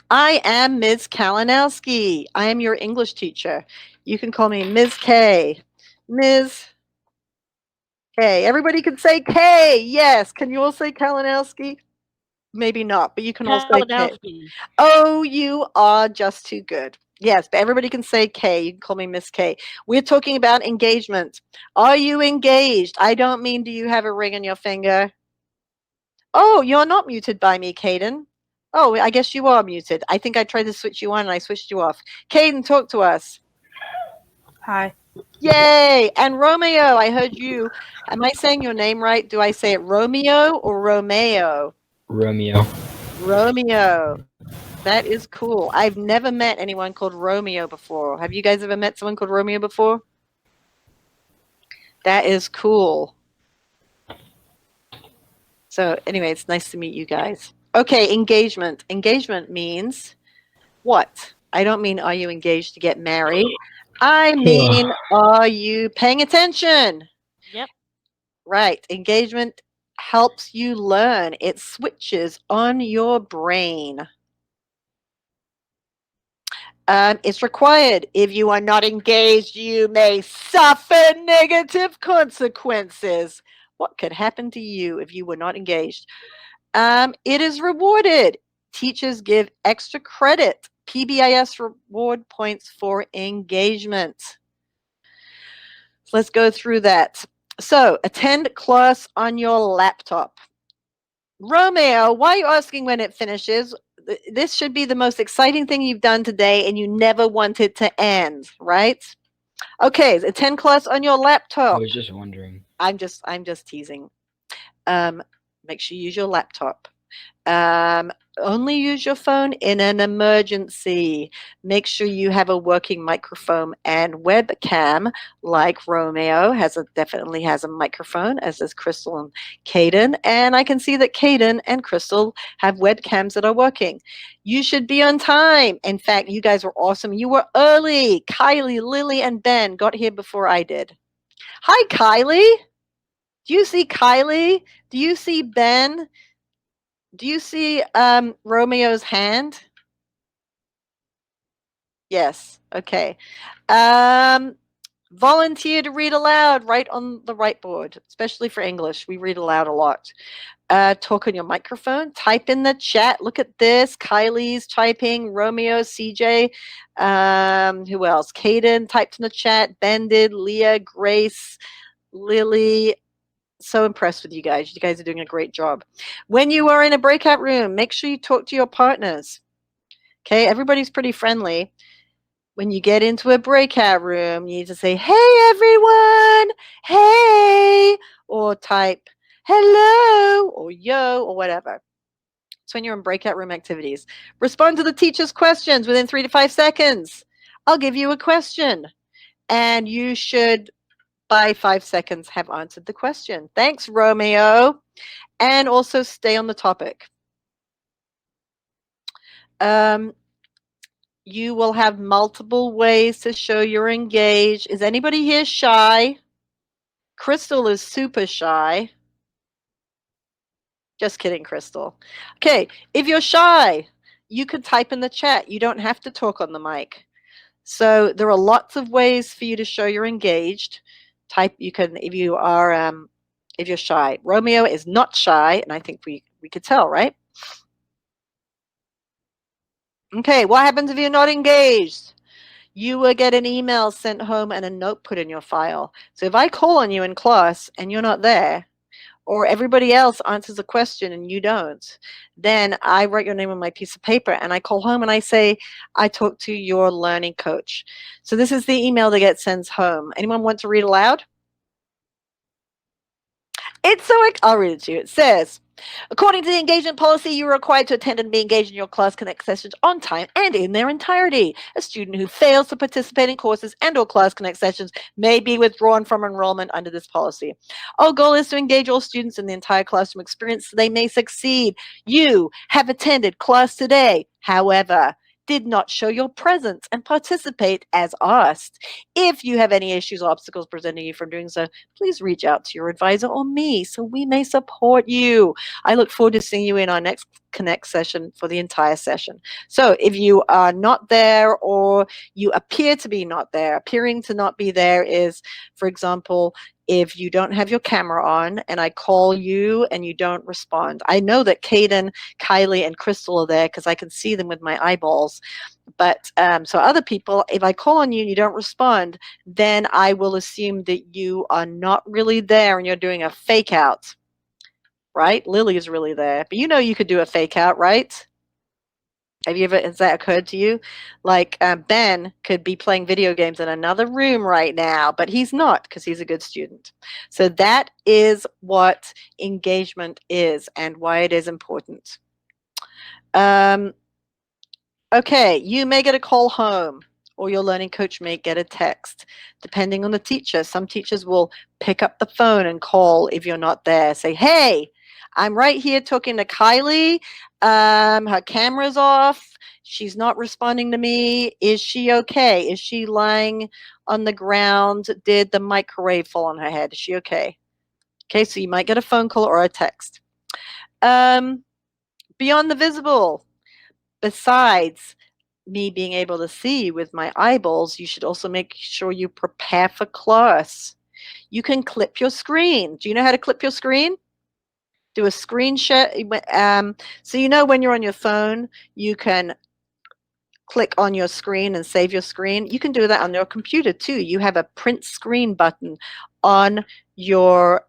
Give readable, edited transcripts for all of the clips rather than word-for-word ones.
I am Ms. Kalinowski. I am your English teacher. You can call me Ms. K. Ms. K. Everybody can say K. Yes. Can you all say Kalinowski? Maybe not, but you can all say K. Kalinowski. Oh, you are just too good. Yes, but everybody can say K. You can call me Miss K. We're talking about engagement. Are you engaged? I don't mean do you have a ring on your finger? Oh, you're not muted by me, Caden. Oh, I guess you are muted. I think I tried to switch you on and I switched you off. Caden, talk to us. Hi. Yay! And Romeo, I heard you. Am I saying your name right? Do I say it Romeo or Romeo? Romeo. Romeo. That is cool. I've never met anyone called Romeo before. Have you guys ever met someone called Romeo before? That is cool. So anyway, it's nice to meet you guys. Okay, engagement. Engagement means what? I don't mean are you engaged to get married. I mean, are you paying attention? Yep. Right. Engagement helps you learn. It switches on your brain. It's required. If you are not engaged, you may suffer negative consequences. What could happen to you if you were not engaged? It is rewarded. Teachers give extra credit, PBIS reward points for engagement. Let's go through that. So, attend class on your laptop. Romeo, why are you asking when it finishes? This should be the most exciting thing you've done today and you never want it to end, right? Okay, attend class on your I laptop. was just wondering. I'm just teasing. Um, make sure you use your laptop. Um, only use your phone in an emergency. Make sure you have a working microphone and webcam, like Romeo definitely has a microphone, as does Crystal and Caden. And I can see that Caden and Crystal have webcams that are working. You should be on time. In fact, you guys were awesome. You were early. Kylie, Lily, and Ben got here before I did. Hi, Kylie. Do you see Kylie? Do you see Ben? Do you see Romeo's hand? Yes. Okay. Um, volunteer to read aloud right on the right board, especially for English. We read aloud a lot. Talk on your microphone. Type in the chat. Look at this. Kylie's typing. Romeo, CJ. Who else? Caden typed in the chat. Ben did. Leah, Grace, Lily. So impressed with you guys. You guys are doing a great job. When you are in a breakout room, make sure you talk to your partners. Okay, everybody's pretty friendly. When you get into a breakout room, you need to say, "Hey everyone, hey," or type "hello" or "yo" or whatever. It's when you're in breakout room activities. Respond to the teacher's questions within 3 to 5 seconds. I'll give you a question, and you should by 5 seconds have answered the question. Thanks, Romeo. And also stay on the topic. Um, you will have multiple ways to show you're engaged. Is anybody here shy? Crystal is super shy. Just kidding, Crystal. Okay, if you're shy, you could type in the chat. You don't have to talk on the mic. So there are lots of ways for you to show you're engaged. Type. You can if you're shy. Romeo is not shy, and I think we could tell, right? Okay, what happens if you're not engaged? You will get an email sent home and a note put in your file. So if I call on you in class and you're not there, or everybody else answers a question and you don't, then I write your name on my piece of paper and I call home and I say, I talked to your learning coach. So this is the email that gets sent home. Anyone want to read aloud? I'll read it to you. It says, according to the engagement policy, you are required to attend and be engaged in your class connect sessions on time and in their entirety. A student who fails to participate in courses and or class connect sessions may be withdrawn from enrollment under this policy. Our goal is to engage all students in the entire classroom experience so they may succeed. You have attended class today. However, did not show your presence and participate as asked. If you have any issues or obstacles preventing you from doing so, please reach out to your advisor or me so we may support you. I look forward to seeing you in our next Connect session for the entire session. So if you are not there or you appear to be not there, appearing to not be there is, for example, if you don't have your camera on and I call you and you don't respond. I know that Caden, Kylie, and Crystal are there because I can see them with my eyeballs. But so other people, if I call on you and you don't respond, then I will assume that you are not really there and you're doing a fake out, right? Lily is really there, but you know you could do a fake out, right? Has that occurred to you? Like Ben could be playing video games in another room right now, but he's not because he's a good student. So that is what engagement is and why it is important. Okay, you may get a call home or your learning coach may get a text, depending on the teacher. Some teachers will pick up the phone and call if you're not there. Say, hey, I'm right here talking to Kylie. Her camera's off. She's not responding to me. Is she okay? Is she lying on the ground? Did the microwave fall on her head? Is she okay? Okay, so you might get a phone call or a text. Beyond the visible, besides me being able to see with my eyeballs, you should also make sure you prepare for class. You can clip your screen. Do you know how to clip your screen? Do a screen share. So you know when you're on your phone, you can click on your screen and save your screen. You can do that on your computer too. You have a print screen button on your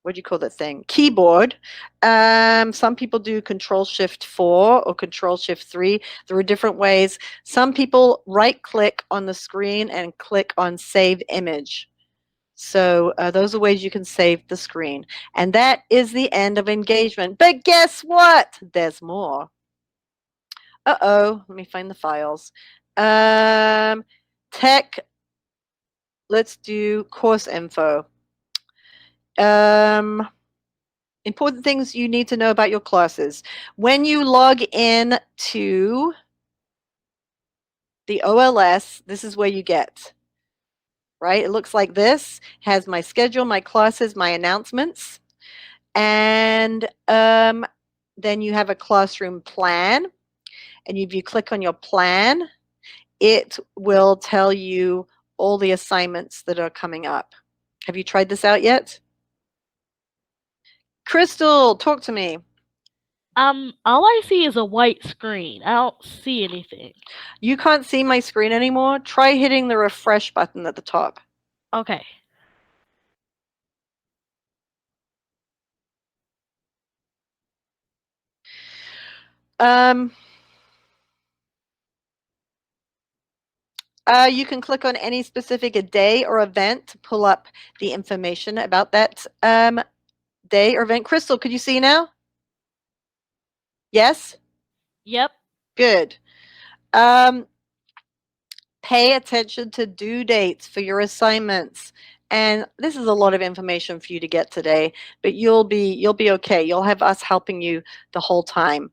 what do you call that thing? Keyboard. Some people do Control-Shift-4 or Control-Shift-3. There are different ways. Some people right-click on the screen and click on Save Image. So those are ways you can save the screen. And that is the end of engagement. But guess what? There's more. Uh-oh. Let me find the files. Tech. Let's do course info. Important things you need to know about your classes. When you log in to the OLS, this is where you get, right? It looks like this, has my schedule, my classes, my announcements, and then you have a classroom plan. And if you click on your plan, it will tell you all the assignments that are coming up. Have you tried this out yet? Crystal, talk to me. All I see is a white screen. I don't see anything. You can't see my screen anymore? Try hitting the refresh button at the top. Okay. You can click on any specific day or event to pull up the information about that day or event. Crystal, could you see now? Yes? Yep. Good. Pay attention to due dates for your assignments. And this is a lot of information for you to get today, but you'll be okay. You'll have us helping you the whole time.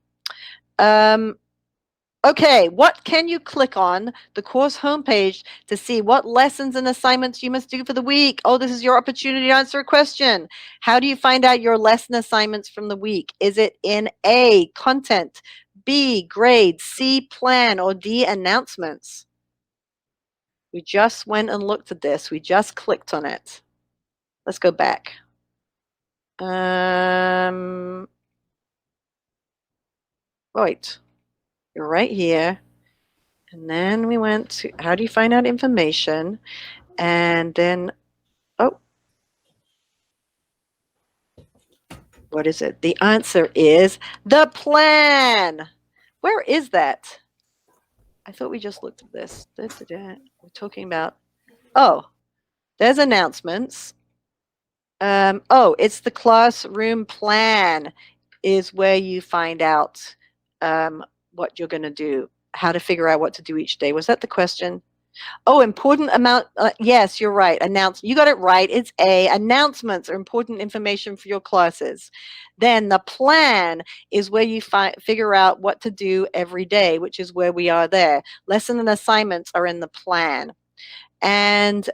Okay, what can you click on the course homepage to see what lessons and assignments you must do for the week? Oh, this is your opportunity to answer a question. How do you find out your lesson assignments from the week? Is it in A, content, B, grade, C, plan, or D, announcements? We just went and looked at this. We just clicked on it. Let's go back. Wait, you're right here. And then we went to, how do you find out information? And then, oh, what is it? The answer is the plan. Where is that? I thought we just looked at this. We're talking about, oh, there's announcements. Oh, it's the classroom plan is where you find out what you're going to do, how to figure out what to do each day. Was that the question? Oh, important amount. Yes, you're right. You got it right. It's A. Announcements are important information for your classes. Then the plan is where you figure out what to do every day, which is where we are there. Lesson and assignments are in the plan. And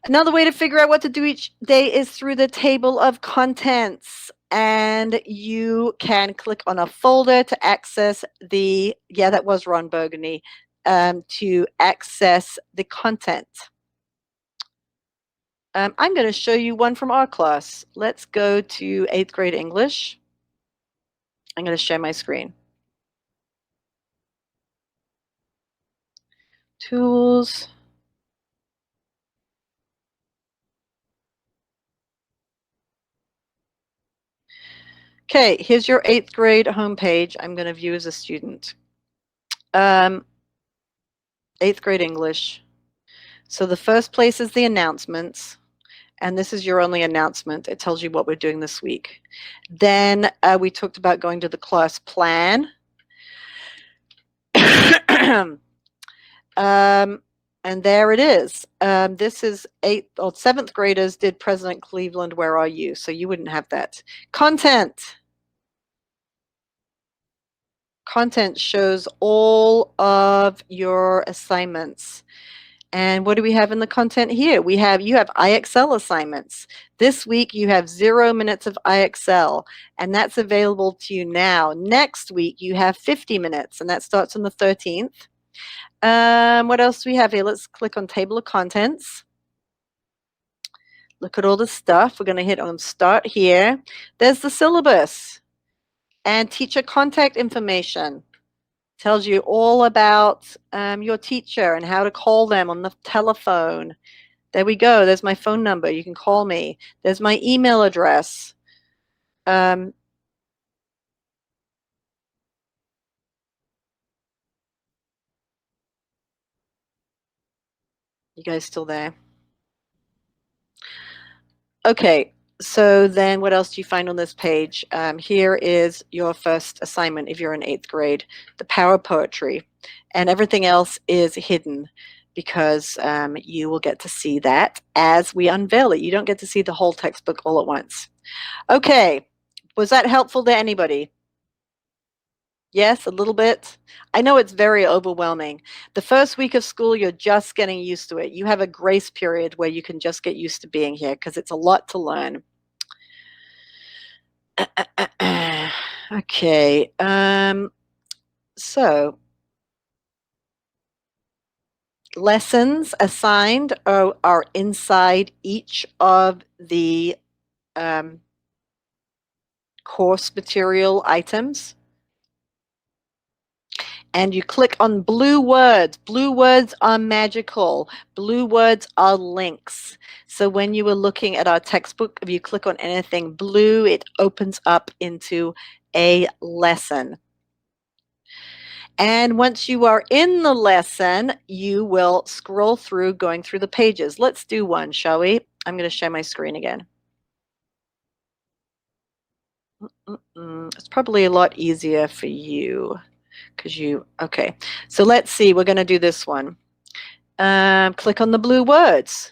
another way to figure out what to do each day is through the table of contents. And you can click on a folder to access that was Ron Burgundy, to access the content. I'm going to show you one from our class. Let's go to 8th grade English. I'm going to share my screen. Tools. Okay, here's your 8th grade homepage. I'm going to view as a student. 8th grade English. So the first place is the announcements, and this is your only announcement. It tells you what we're doing this week. Then we talked about going to the class plan. And there it is. This is 7th graders did President Cleveland, Where Are You? So you wouldn't have that. Content. Content shows all of your assignments. And what do we have in the content here? You have IXL assignments. This week you have 0 minutes of IXL, and that's available to you now. Next week you have 50 minutes, and that starts on the 13th. What else do we have here? Let's click on table of contents. Look at all the stuff. We're going to hit on start here. There's the syllabus and teacher contact information. Tells you all about your teacher and how to call them on the telephone. There we go. There's my phone number. You can call me. There's my email address. You guys still there? Okay. So then what else do you find on this page? Here is your first assignment if you're in 8th grade, the power poetry, and everything else is hidden because you will get to see that as we unveil it. You don't get to see the whole textbook all at once. Okay, was that helpful to anybody? Yes, a little bit. I know it's very overwhelming. The first week of school, you're just getting used to it. You have a grace period where you can just get used to being here because it's a lot to learn. Okay, so lessons assigned are inside each of the course material items. And you click on blue words. Blue words are magical. Blue words are links. So when you were looking at our textbook, if you click on anything blue, it opens up into a lesson. And once you are in the lesson, you will scroll through going through the pages. Let's do one, shall we? I'm going to share my screen again. It's probably a lot easier for you. Okay, so let's see, we're going to do this one. Click on the blue words.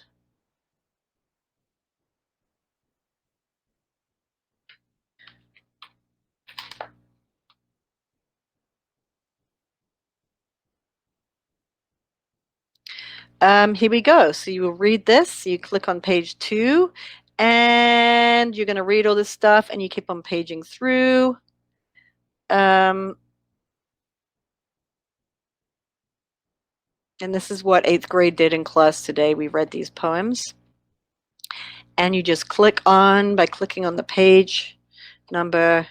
Here we go. So you will read this, you click on page 2, and you're going to read all this stuff, and you keep on paging through. And this is what 8th grade did in class today. We read these poems. And you just click on by clicking on the page number.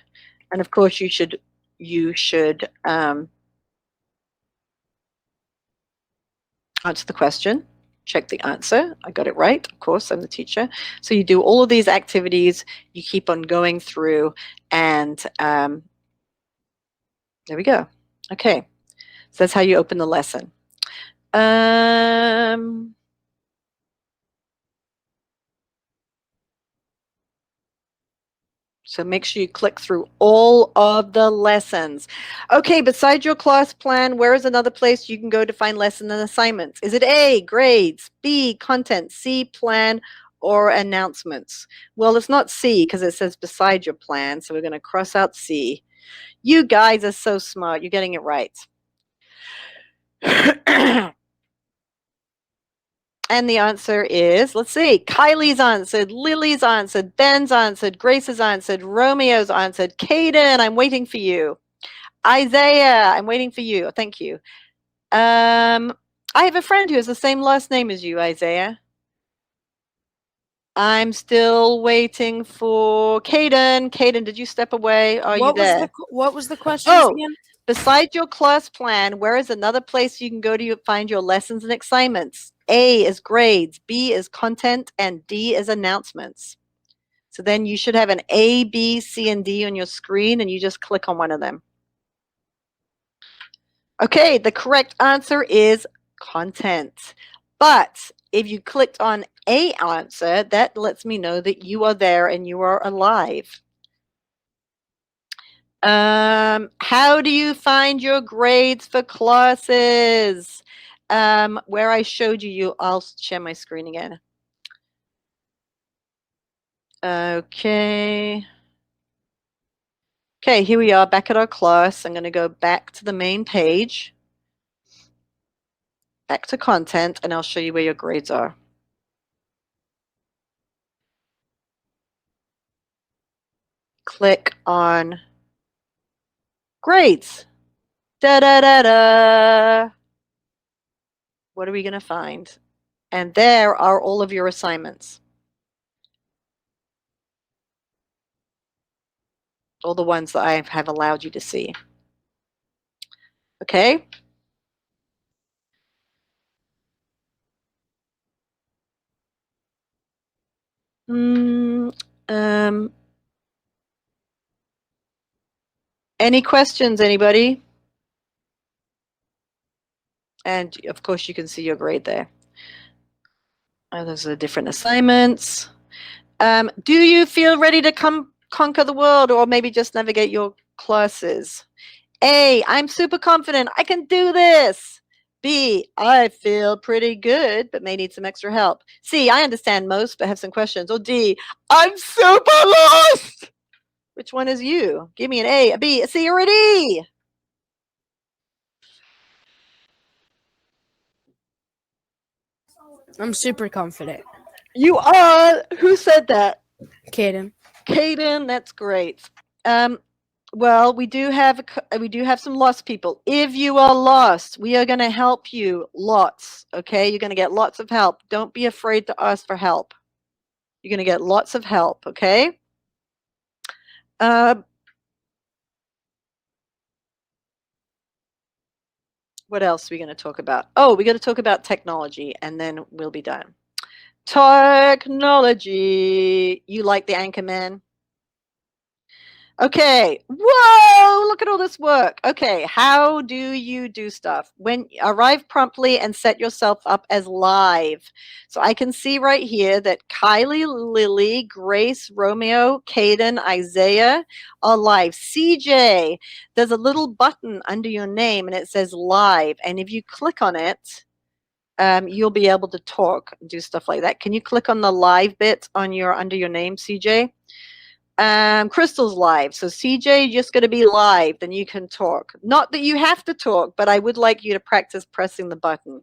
And of course you should answer the question, check the answer. I got it right. Of course, I'm the teacher. So you do all of these activities. You keep on going through, and there we go. Okay, so that's how you open the lesson. So make sure you click through all of the lessons. Okay, besides your class plan, where is another place you can go to find lesson and assignments? Is it A, grades, B, content, C, plan, or announcements? Well, it's not C because it says beside your plan, so we're going to cross out C. You guys are so smart. You're getting it right. And the answer is, let's see, Kylie's answered, Lily's answered, Ben's answered, Grace's answered, Romeo's answered, Caden, I'm waiting for you. Isaiah, I'm waiting for you. Thank you. I have a friend who has the same last name as you, Isaiah. I'm still waiting for Caden. Caden, did you step away? Are you there? What was the question again? Besides your class plan, where is another place you can go to find your lessons and assignments? A is grades, B is content, and D is announcements. So then you should have an A, B, C, and D on your screen, and you just click on one of them. Okay, the correct answer is content. But if you clicked on A answer, that lets me know that you are there and you are alive. How do you find your grades for classes? Where I showed you, I'll share my screen again. Okay. Okay, here we are back at our class. I'm going to go back to the main page, back to content, and I'll show you where your grades are. Click on grades. Da da da da. What are we going to find? And there are all of your assignments. All the ones that I have allowed you to see. Okay? Any questions, anybody? And of course, you can see your grade there. Those are the different assignments. Do you feel ready to conquer the world, or maybe just navigate your classes? A, I'm super confident. I can do this. B, I feel pretty good, but may need some extra help. C, I understand most, but have some questions. Or D, I'm super lost. Which one is you? Give me an A, a B, a C, or a D. I'm super confident. You are. Who said that? Caden. Caden, that's great. Well, we do have some lost people. If you are lost, we are going to help you lots. Okay, you're going to get lots of help. Don't be afraid to ask for help. You're going to get lots of help. Okay. What else are we going to talk about? Oh, we got to talk about technology, and then we'll be done. Technology. You like the Anchorman? Okay. Whoa, look at all this work. Okay, how do you do stuff? When arrive promptly and set yourself up as live. So I can see right here that Kylie, Lily, Grace, Romeo, Caden, Isaiah are live. CJ, there's a little button under your name and it says live. And if you click on it, you'll be able to talk, do stuff like that. Can you click on the live bit on under your name, CJ? Crystal's live. So CJ, just going to be live, then you can talk. Not that you have to talk, but I would like you to practice pressing the button.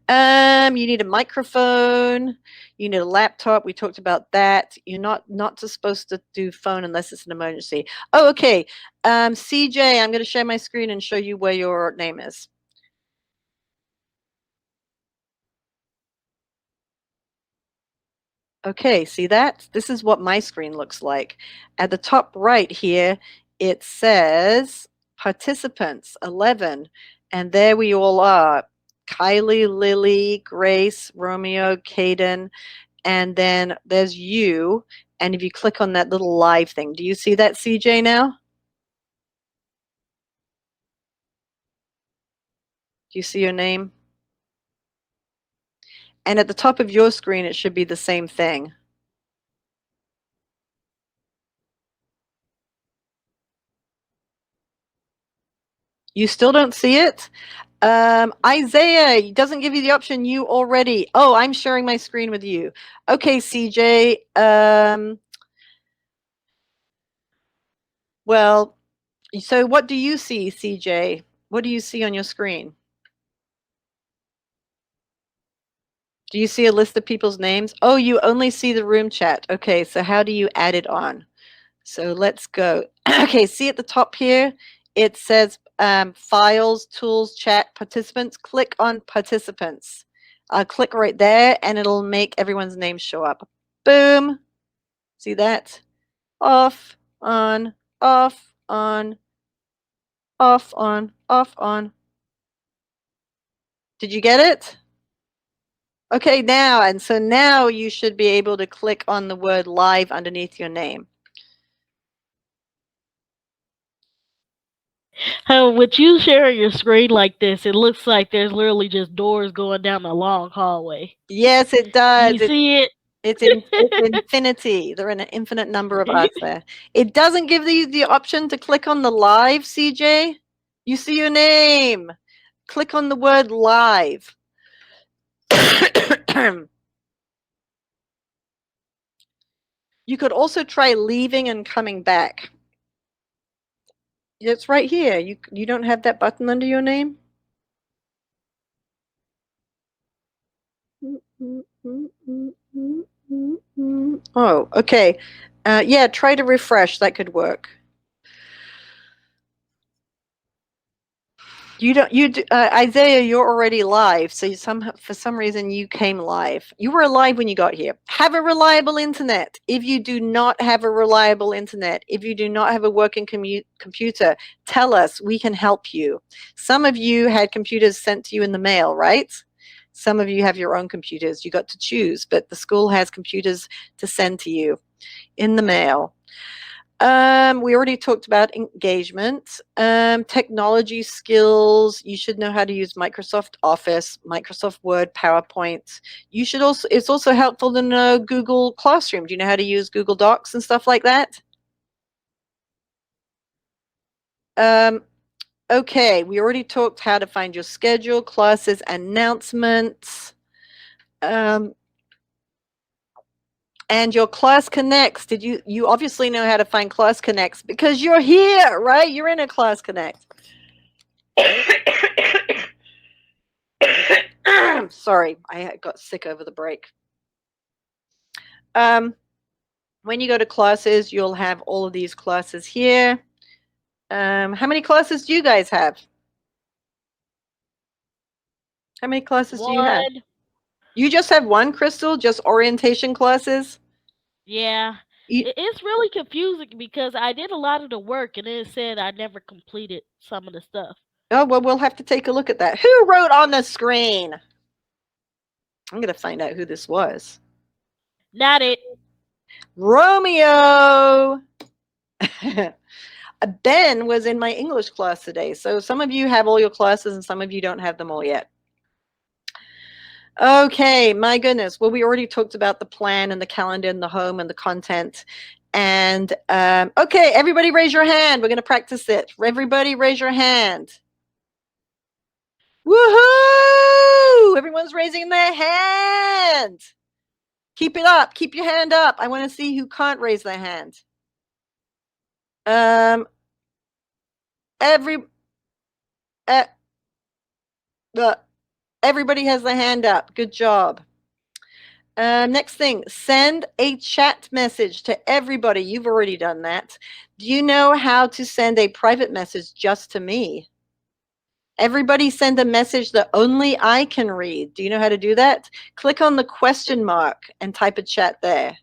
You need a microphone. You need a laptop. We talked about that. You're not supposed to do phone unless it's an emergency. Oh, okay. CJ, I'm going to share my screen and show you where your name is. Okay, see that? This is what my screen looks like. At the top right here, it says participants, 11. And there we all are. Kylie, Lily, Grace, Romeo, Caden, and then there's you. And if you click on that little live thing, do you see that, CJ, now? Do you see your name? And at the top of your screen, it should be the same thing. You still don't see it? Isaiah, it doesn't give you the option. You already. Oh, I'm sharing my screen with you. Okay, CJ. Well, so what do you see, CJ? What do you see on your screen? Do you see a list of people's names? Oh, you only see the room chat. Okay, so how do you add it on? So let's go. Okay, see at the top here, it says files, tools, chat, participants. Click on participants. Click right there and it'll make everyone's name show up. Boom. See that? Off, on, off, on, off, on, off, on. Did you get it? Okay, now, and so now you should be able to click on the word live underneath your name. With you sharing your screen like this, it looks like there's literally just doors going down a long hallway. Yes, it does. You see it? It's infinity. There are an infinite number of us there. It doesn't give you the option to click on the live, CJ. You see your name. Click on the word live. You could also try leaving and coming back. It's right here. You don't have that button under your name? Oh, okay. Yeah, try to refresh. That could work. Isaiah, you're already live. So for some reason you came live. You were live when you got here. Have a reliable internet. If you do not have a reliable internet, if you do not have a working computer, tell us. We can help you. Some of you had computers sent to you in the mail, right? Some of you have your own computers. You got to choose, but the school has computers to send to you in the mail. We already talked about engagement. Technology skills. You should know how to use Microsoft Office, Microsoft Word, PowerPoint. It's also helpful to know Google Classroom. Do you know how to use Google Docs and stuff like that? Okay, we already talked how to find your schedule, classes, announcements. And your Class Connects, you obviously know how to find Class Connects because you're here, right? You're in a Class Connect. Sorry, I got sick over the break. When you go to classes, you'll have all of these classes here. How many classes do you guys have? How many classes do you have? You just have one, Crystal? Just orientation classes? Yeah. It's really confusing because I did a lot of the work and it said I never completed some of the stuff. Oh, well, we'll have to take a look at that. Who wrote on the screen? I'm going to find out who this was. Not it. Romeo. Ben was in my English class today. So some of you have all your classes and some of you don't have them all yet. Okay, my goodness. Well, we already talked about the plan and the calendar and the home and the content. And okay, everybody raise your hand. We're going to practice it. Everybody raise your hand. Woohoo! Everyone's raising their hand. Keep it up. Keep your hand up. I want to see who can't raise their hand. Everybody has their hand up. Good job. Next thing, send a chat message to everybody. You've already done that. Do you know how to send a private message just to me? Everybody send a message that only I can read. Do you know how to do that? Click on the question mark and type a chat there.